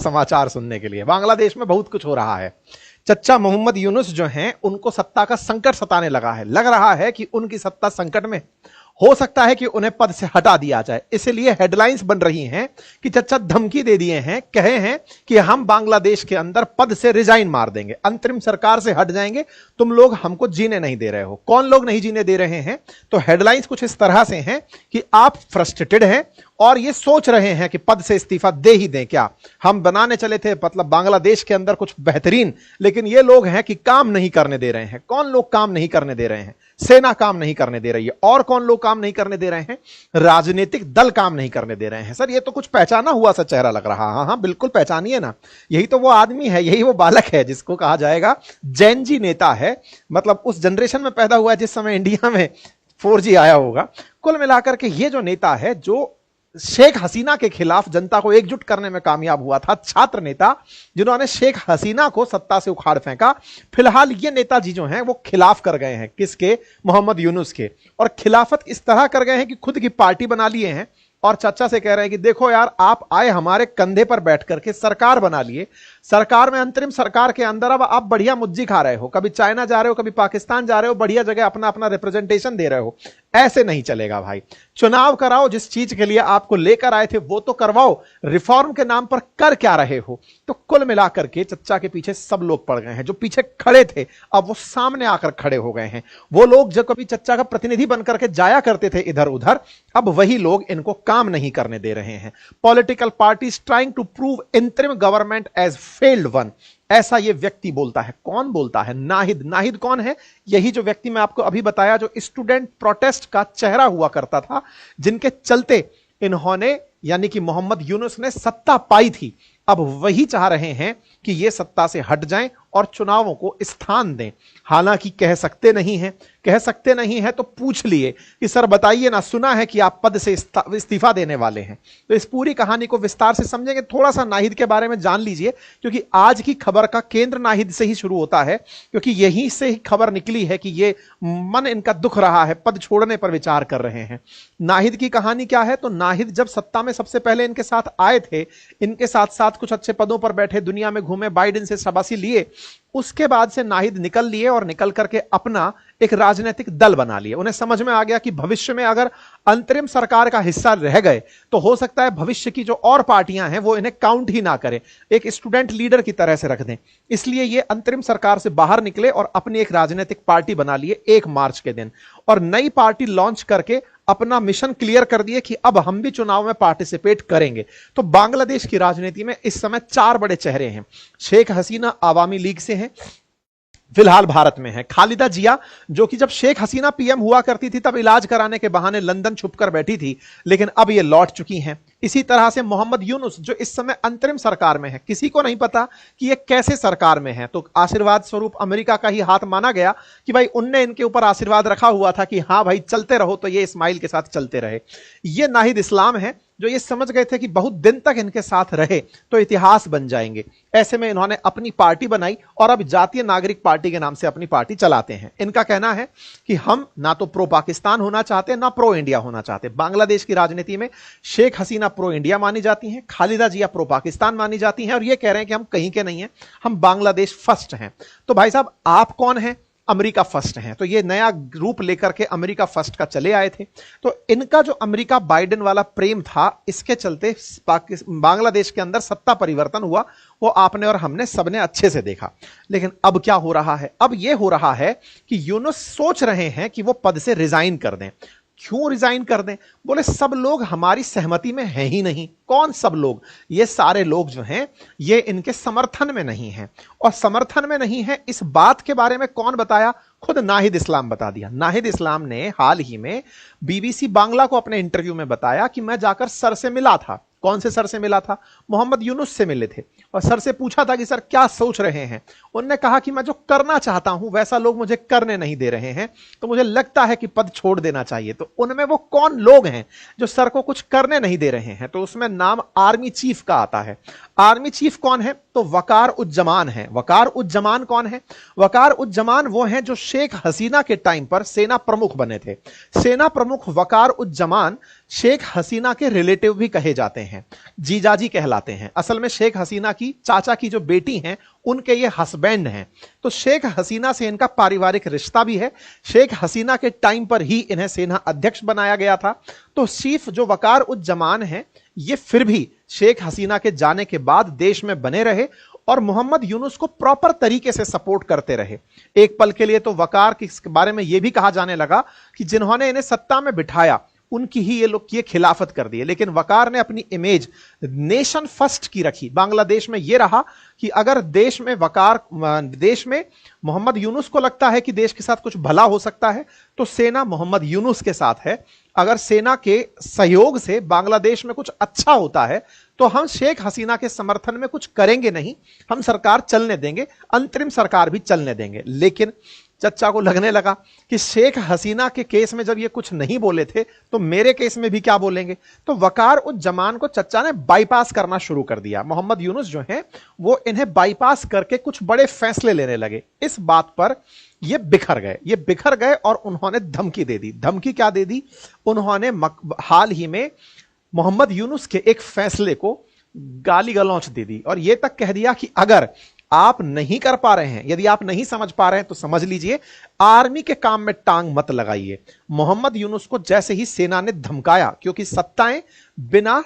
समाचार सुनने के लिए। बांग्लादेश में बहुत कुछ हो रहा है। चच्चा मोहम्मद यूनुस जो हैं उनको सत्ता का संकट सताने लगा है। लग रहा है कि उनकी सत्ता संकट में, हो सकता है कि उन्हें पद से हटा दिया जाए। इसलिए हेडलाइंस बन रही हैं कि चच्चा धमकी दे दिए हैं, कहे हैं कि हम बांग्लादेश के अंदर पद से रिजाइन मार देंगे, अंतरिम सरकार से हट जाएंगे, तुम लोग हमको जीने नहीं दे रहे हो। कौन लोग नहीं जीने दे रहे हैं? तो हेडलाइंस कुछ इस तरह से हैं कि आप फ्रस्ट्रेटेड हैं और ये सोच रहे हैं कि पद से इस्तीफा दे ही दें क्या। हम बनाने चले थे मतलब बांग्लादेश के अंदर कुछ बेहतरीन, लेकिन ये लोग हैं कि काम नहीं करने दे रहे हैं। कौन लोग काम नहीं करने दे रहे हैं? सेना काम नहीं करने दे रही है। और कौन लोग काम नहीं करने दे रहे हैं? राजनीतिक दल काम नहीं करने दे रहे हैं। सर ये तो कुछ पहचाना हुआ सा चेहरा लग रहा है। हाँ हाँ बिल्कुल पहचानिए ना, यही तो वो आदमी है, यही वो बालक है जिसको कहा जाएगा जैन जी नेता है। मतलब उस जनरेशन में पैदा हुआ है जिस समय इंडिया में 4G आया होगा। कुल मिलाकर के ये जो नेता है, जो शेख हसीना के खिलाफ जनता को एकजुट करने में कामयाब हुआ था, छात्र नेता जिन्होंने शेख हसीना को सत्ता से उखाड़ फेंका। फिलहाल ये नेताजी जो हैं वो खिलाफ कर गए हैं, किसके? मोहम्मद यूनुस के। और खिलाफत इस तरह कर गए हैं कि खुद की पार्टी बना लिए हैं और चचा से कह रहे हैं कि देखो यार, आप आए हमारे कंधे पर बैठ करके सरकार बना लिए, सरकार में अंतरिम सरकार के अंदर अब आप बढ़िया मुज्जी खा रहे हो, कभी चाइना जा रहे हो, कभी पाकिस्तान जा रहे हो, बढ़िया जगह अपना अपना रिप्रेजेंटेशन दे रहे हो। ऐसे नहीं चलेगा भाई। चुनाव कराओ, जिस चीज के लिए आपको लेकर आए थे वो तो करवाओ, रिफॉर्म के नाम पर कर क्या रहे हो? तो कुल मिलाकर के चच्चा के पीछे सब लोग पड़ गए हैं। जो पीछे खड़े थे अब वो सामने आकर खड़े हो गए हैं। वो लोग जो कभी चच्चा का प्रतिनिधि बनकर के जाया करते थे इधर उधर, अब वही लोग इनको काम नहीं करने दे रहे हैं। Political parties trying to prove interim government as failed one, ऐसा ये व्यक्ति बोलता है। कौन बोलता है? नाहिद। नाहिद कौन है? यही जो व्यक्ति मैं आपको अभी बताया, जो स्टूडेंट प्रोटेस्ट का चेहरा हुआ करता था, जिनके चलते इन्होंने यानी कि मोहम्मद यूनुस ने सत्ता पाई थी। अब वही चाह रहे हैं कि ये सत्ता से हट जाएं और चुनावों को स्थान दें। हालांकि कह सकते नहीं हैं, कह सकते नहीं है तो पूछ लिए कि सर बताइए ना, सुना है कि आप पद से इस्तीफा देने वाले हैं। तो इस पूरी कहानी को विस्तार से समझेंगे। थोड़ा सा नाहिद के बारे में जान लीजिए, क्योंकि आज की खबर का केंद्र नाहिद से ही शुरू होता है, क्योंकि यहीं से ही खबर निकली है कि ये मन इनका दुख रहा है, पद छोड़ने पर विचार कर रहे हैं। नाहिद की कहानी क्या है? तो नाहिद जब सत्ता में सबसे पहले इनके साथ आए थे, इनके साथ साथ कुछ अच्छे पदों पर बैठे, दुनिया में घूमे, बाइडेन से शाबाशी लिए, उसके बाद से नाहिद निकल लिए और निकल करके अपना एक राजनीतिक दल बना लिए। उन्हें समझ में आ गया कि भविष्य में अगर अंतरिम सरकार का हिस्सा रह गए तो हो सकता है भविष्य की जो और पार्टियां हैं वो इन्हें काउंट ही ना करें, एक स्टूडेंट लीडर की तरह से रख दें। इसलिए ये अंतरिम सरकार से बाहर निकले और अपनी एक राजनीतिक पार्टी बना लिए 1 मार्च के दिन, और नई पार्टी लॉन्च करके अपना मिशन क्लियर कर दिए कि अब हम भी चुनाव में पार्टिसिपेट करेंगे। तो बांग्लादेश की राजनीति में इस समय 4 बड़े चेहरे हैं। शेख हसीना आवामी लीग से हैं, फिलहाल भारत में है। खालिदा जिया, जो कि जब शेख हसीना पीएम हुआ करती थी तब इलाज कराने के बहाने लंदन छुपकर बैठी थी, लेकिन अब ये लौट चुकी हैं। इसी तरह से मोहम्मद यूनुस, जो इस समय अंतरिम सरकार में है, किसी को नहीं पता कि ये कैसे सरकार में है, तो आशीर्वाद स्वरूप अमेरिका का ही हाथ माना गया कि भाई उनने इनके ऊपर आशीर्वाद रखा हुआ था कि हाँ भाई चलते रहो, तो ये इस्माइल के साथ चलते रहे। ये नाहिद इस्लाम है, जो ये समझ गए थे कि बहुत दिन तक इनके साथ रहे तो इतिहास बन जाएंगे। ऐसे में इन्होंने अपनी पार्टी बनाई और अब जातीय नागरिक पार्टी के नाम से अपनी पार्टी चलाते हैं। इनका कहना है कि हम ना तो प्रो पाकिस्तान होना चाहते, ना प्रो इंडिया होना चाहते। बांग्लादेश की राजनीति में शेख हसीना प्रो इंडिया मानी जाती हैं, खालिदा जिया प्रो पाकिस्तान मानी जाती हैं, और ये कह रहे हैं कि हम कहीं के नहीं हैं, हम बांग्लादेश फर्स्ट हैं। तो भाई साहब आप कौन हैं? अमेरिका फर्स्ट हैं। तो ये नया रूप लेकर के अमेरिका फर्स्ट का चले आए थे। तो इनका जो अमेरिका बाइडेन वाला प्रेम था, इसके चलते बांग्लादेश के अंदर सत्ता परिवर्तन हुआ, वो आपने और हमने सबने अच्छे से देखा। लेकिन अब क्या हो रहा है? अब ये हो रहा है कि यूनुस सोच रहे हैं कि वो पद से रिजाइन कर दें। क्यों रिजाइन कर दें? बोले सब लोग हमारी सहमति में हैं ही नहीं। कौन सब लोग? ये सारे लोग जो हैं ये इनके समर्थन में नहीं हैं। और समर्थन में नहीं है इस बात के बारे में कौन बताया? खुद नाहिद इस्लाम बता दिया। नाहिद इस्लाम ने हाल ही में बीबीसी बांग्ला को अपने इंटरव्यू में बताया कि मैं जाकर सर से मिला था। कौन से सर से मिला था? मोहम्मद यूनुस से मिले थे और सर से पूछा था कि सर क्या सोच रहे हैं। उन्होंने कहा कि मैं जो करना चाहता हूं वैसा लोग मुझे करने नहीं दे रहे हैं, तो मुझे लगता है कि पद छोड़ देना चाहिए। तो उनमें वो कौन लोग हैं जो सर को कुछ करने नहीं दे रहे हैं? तो उसमें नाम आर्मी चीफ का आता है। आर्मी चीफ कौन है? तो वकार उज्जमान है। वकार उज्जमान कौन है? वकार उज्जमान वो हैं जो शेख हसीना के टाइम पर सेना प्रमुख बने थे। सेना प्रमुख वकार उज्जमान शेख हसीना के रिलेटिव भी कहे जाते हैं। हैं, जीजाजी कहलाते हैं। असल में शेख हसीना की चाचा की जो बेटी हैं उनके ये हस्बैंड हैं। तो शेख हसीना से इनका पारिवारिक रिश्ता भी है। शेख हसीना के टाइम पर ही इन्हें सेना अध्यक्ष बनाया गया था। तो चीफ जो वकार उज्जमान हैं ये फिर भी शेख हसीना के जाने के बाद देश में बने रहे और मोहम्मद यूनुस को प्रॉपर तरीके से सपोर्ट करते रहे। एक पल के लिए तो वकार के बारे में यह भी कहा जाने लगा कि जिन्होंने इन्हें सत्ता में बिठाया उनकी ही ये लोग ये खिलाफत कर दी है। लेकिन वकार ने अपनी इमेज नेशन फर्स्ट की रखी। बांग्लादेश में यह रहा कि अगर देश में मोहम्मद यूनुस को लगता है कि देश के साथ कुछ भला हो सकता है तो सेना मोहम्मद यूनुस के साथ है। अगर सेना के सहयोग से बांग्लादेश में कुछ अच्छा होता है तो हम शेख हसीना के समर्थन में कुछ करेंगे नहीं, हम सरकार चलने देंगे, अंतरिम सरकार भी चलने देंगे। लेकिन चच्चा को लगने लगा कि शेख हसीना के केस में जब ये कुछ नहीं बोले थे तो मेरे केस में भी क्या बोलेंगे। तो वकार उज्जमान को चच्चा ने बाईपास करना शुरू कर दिया। मोहम्मद यूनुस जो हैं वो इन्हें बाईपास करके कुछ बड़े फैसले लेने लगे। इस बात पर ये बिखर गए और उन्होंने धमकी दे दी। धमकी क्या दे दी? उन्होंने हाल ही में मोहम्मद यूनुस के एक फैसले को गाली गलौच दे दी और यह तक कह दिया कि अगर आप नहीं कर पा रहे हैं, यदि आप नहीं समझ पा रहे हैं तो समझ लीजिए, आर्मी के काम में टांग मत लगाइए। मोहम्मद यूनुस को जैसे ही सेना ने धमकाया, क्योंकि सत्ताएं बिना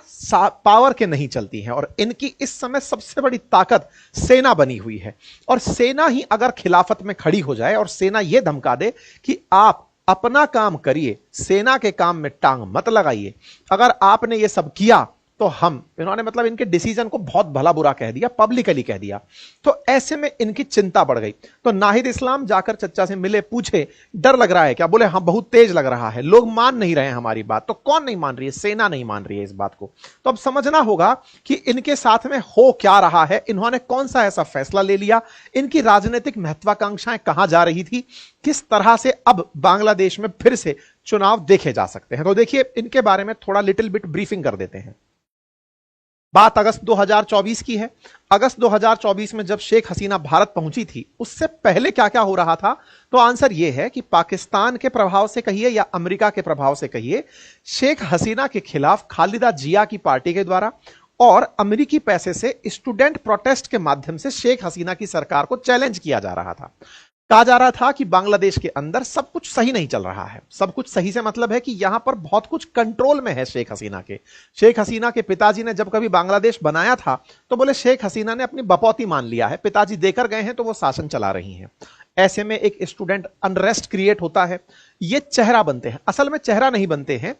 पावर के नहीं चलती हैं और इनकी इस समय सबसे बड़ी ताकत सेना बनी हुई है। और सेना ही अगर खिलाफत में खड़ी हो जाए और सेना यह धमका दे कि आप अपना काम करिए, सेना के काम में टांग मत लगाइए, अगर आपने यह सब किया तो इन्होंने मतलब इनके डिसीजन को बहुत भला बुरा कह दिया, पब्लिकली कह दिया। तो ऐसे में इनकी चिंता बढ़ गई। तो नाहिद इस्लाम जाकर चच्चा से मिले, पूछे डर लग रहा है क्या? बोले हाँ बहुत तेज लग रहा है, लोग मान नहीं रहे हैं हमारी बात। तो कौन नहीं मान रही है? सेना नहीं मान रही है इस बात को। तो अब समझना होगा कि इनके साथ में हो क्या रहा है, इन्होंने कौन सा ऐसा फैसला ले लिया, इनकी राजनीतिक महत्वाकांक्षाएं कहां जा रही थी, किस तरह से अब बांग्लादेश में फिर से चुनाव देखे जा सकते हैं। तो देखिए इनके बारे में थोड़ा लिटिल बिट ब्रीफिंग कर देते हैं। बात अगस्त 2024 की है। अगस्त 2024 में जब शेख हसीना भारत पहुंची थी, उससे पहले क्या क्या हो रहा था? तो आंसर यह है कि पाकिस्तान के प्रभाव से कहिए या अमेरिका के प्रभाव से कहिए, शेख हसीना के खिलाफ खालिदा जिया की पार्टी के द्वारा और अमेरिकी पैसे से स्टूडेंट प्रोटेस्ट के माध्यम से शेख हसीना की सरकार को चैलेंज किया जा रहा था। कहा जा रहा था कि बांग्लादेश के अंदर सब कुछ सही नहीं चल रहा है। सब कुछ सही से मतलब है कि यहां पर बहुत कुछ कंट्रोल में है शेख हसीना के। शेख हसीना के पिताजी ने जब कभी बांग्लादेश बनाया था तो बोले शेख हसीना ने अपनी बपौती मान लिया है, पिताजी देकर गए हैं तो वो शासन चला रही हैं। ऐसे में एक स्टूडेंट अनरेस्ट क्रिएट होता है। ये चेहरा बनते हैं, असल में चेहरा नहीं बनते हैं,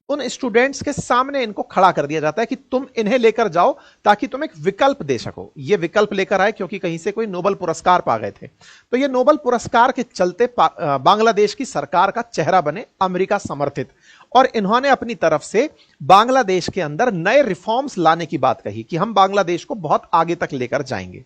उन स्टूडेंट्स के सामने इनको खड़ा कर दिया जाता है कि तुम इन्हें लेकर जाओ ताकि तुम एक विकल्प दे सको। ये विकल्प लेकर आए क्योंकि कहीं से कोई नोबेल पुरस्कार पा गए थे। तो ये नोबेल पुरस्कार के चलते बांग्लादेश की सरकार का चेहरा बने, अमेरिका समर्थित, और इन्होंने अपनी तरफ से बांग्लादेश के अंदर नए रिफॉर्म्स लाने की बात कही कि हम बांग्लादेश को बहुत आगे तक लेकर जाएंगे।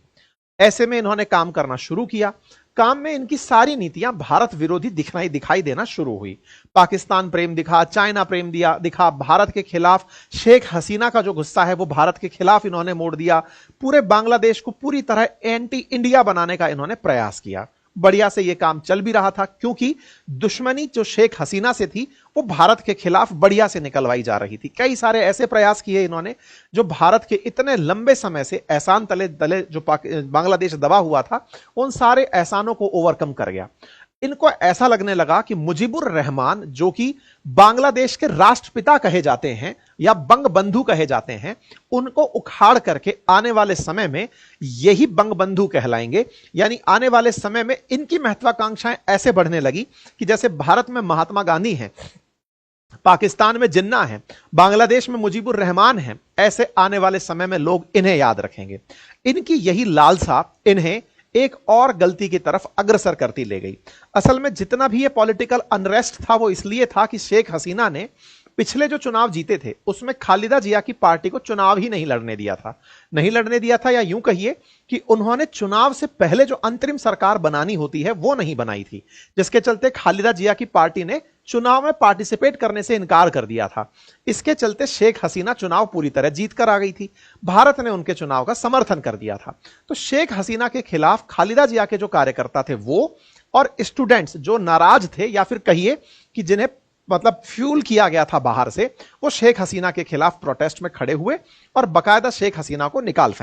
ऐसे में इन्होंने काम करना शुरू किया। काम में इनकी सारी नीतियां भारत विरोधी दिखाई देना शुरू हुई। पाकिस्तान प्रेम दिखा, चाइना प्रेम दिखा, भारत के खिलाफ शेख हसीना का जो गुस्सा है वो भारत के खिलाफ इन्होंने मोड़ दिया। पूरे बांग्लादेश को पूरी तरह एंटी इंडिया बनाने का इन्होंने प्रयास किया। बढ़िया से यह काम चल भी रहा था क्योंकि दुश्मनी जो शेख हसीना से थी वो भारत के खिलाफ बढ़िया से निकलवाई जा रही थी। कई सारे ऐसे प्रयास किए इन्होंने जो भारत के इतने लंबे समय से एहसान तले जो बांग्लादेश दबा हुआ था, उन सारे एहसानों को ओवरकम कर गया। इनको ऐसा लगने लगा कि मुजीबुर रहमान जो कि बांग्लादेश के राष्ट्रपिता कहे जाते हैं या बंग बंधु कहे जाते हैं, उनको उखाड़ करके आने वाले समय में यही बंग बंधु कहलाएंगे। यानी आने वाले समय में इनकी महत्वाकांक्षाएं ऐसे बढ़ने लगी कि जैसे भारत में महात्मा गांधी हैं, पाकिस्तान में जिन्ना है, बांग्लादेश में मुजीबुर रहमान है, ऐसे आने वाले समय में लोग इन्हें याद रखेंगे। इनकी यही लालसा इन्हें एक और गलती की तरफ अग्रसर करती ले गई। असल में जितना भी ये पॉलिटिकल अनरेस्ट था वो इसलिए था कि शेख हसीना ने पिछले जो चुनाव जीते थे उसमें खालिदा जिया की पार्टी को चुनाव ही नहीं लड़ने दिया था, या यूं कहिए कि उन्होंने चुनाव से पहले जो अंतरिम सरकार बनानी होती है वो नहीं बनाई थी, जिसके चलते खालिदा जिया की पार्टी ने चुनाव में पार्टिसिपेट करने से इनकार कर दिया था। इसके चलते शेख हसीना चुनाव पूरी तरह जीत कर आ गई थी। भारत ने उनके चुनाव का समर्थन कर दिया था। तो शेख हसीना के खिलाफ खालिदा जिया के जो कार्यकर्ता थे वो और स्टूडेंट्स जो नाराज थे, या फिर कहिए कि जिन्हें मतलब फ्यूल किया गया था बाहर से, वो शेख हसीना के खिलाफ प्रोटेस्ट में खड़े हुए और बाकायदा शेख हसीना को निकाल फेंका।